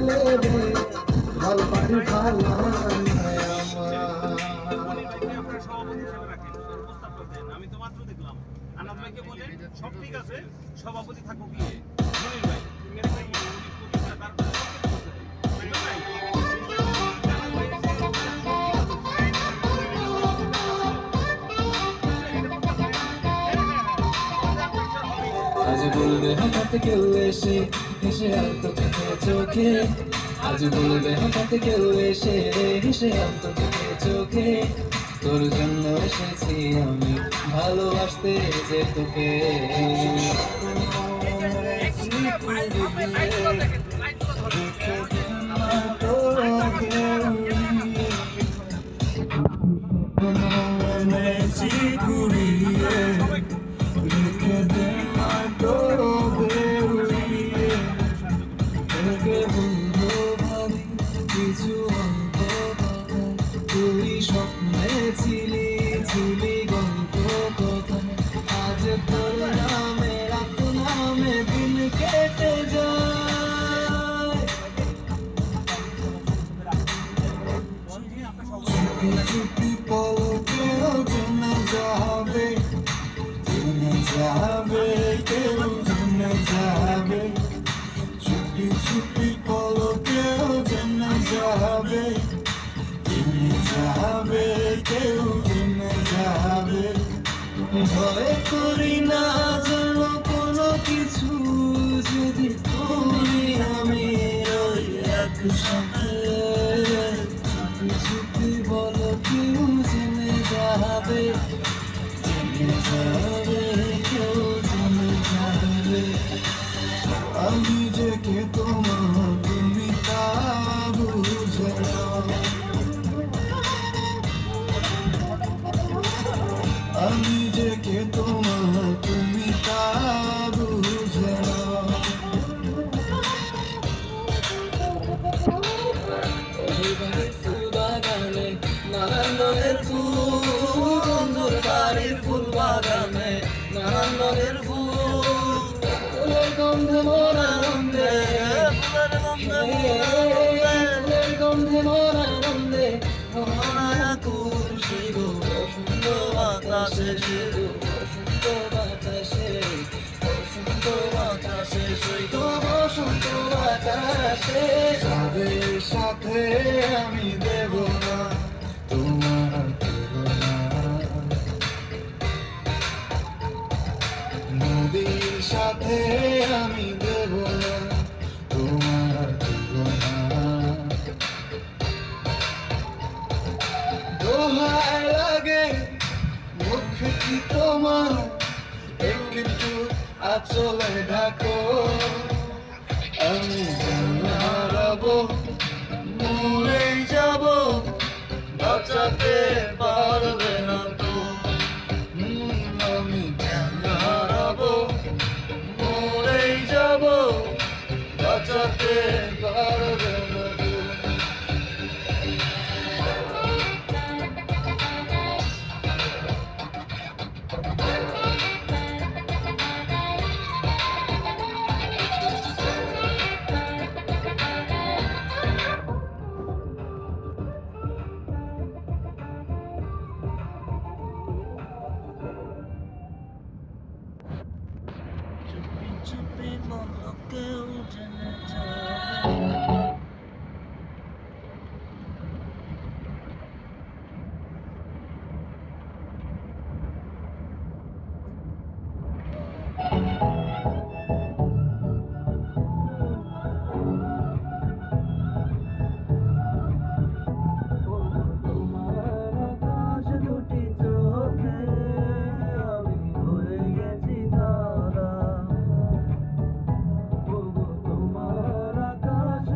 রে ভাল পারি ভালো আমি তো মাত্র দেখলাম আনাজ ভাইকে বলে সব ঠিক আছে সভাপতি থাকো গিয়ে মনির ভাই মেরে ভাই তারপরে আজ বলবে হঠাৎ কেউ এসে হেসে আনতো চোখে চোখে আজ বলবে হঠাৎ কেউ এসে হেসে আনতো চোখে চোখে তোর জন্য এসেছি আমি ভালোবাসতে যে তোকে তুই স্বপ্নে ছিলি ছিলি গল্প কথা আজ তোর নামে রাত নামে দিন কেটে যায় চুপি চুপি পলকেও জেনে যাবে কেউ জেনে যাবে চুপি চুপি পলকেও জেনে যাবে কেউ জেনে যাবে ভয় করি না যেন কোনো কিছু যদি করি আমি ওই একসাথে চুপি চুপি বলো কেউ জেনে যাবে কেউ জেনে যাবে আমি যে কে তোমার তুমি তা বুঝে আমি যে কে তোমার তুমি তা বুঝে ফুল বাগানে নানান রঙের ফুল বন্ধুর বাড়ির ফুল বাগানে নানান রঙের ফুল ফুলের গন্ধে মোরা গন্ধে ফুলের গন্ধে মোরা গন্ধে মোরা খুশি গো সুন্দর বাতাসে সুন্দর বাতাসে সুন্দর বাতাসে তো বসন্ত বাতাসে যাদের সাথে আমি দেব না তোমার তুলনা নদীর সাথে আমি দেব না তোমার তুলনা দোহাই লাগে মুখ কি তোমার একটু আঁচলে ঢাকো আমি হারাবো মরেই যাব বাঁচাতে পারবে না তো আমি হারাবো মরেই যাব বাঁচাতে পারবে না তো চুপি বলো কেউ জেনে যাবে তোমার আকাশ দুটি চোখে আমি হয়ে গেছি তারা তোমার আকাশ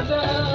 যায়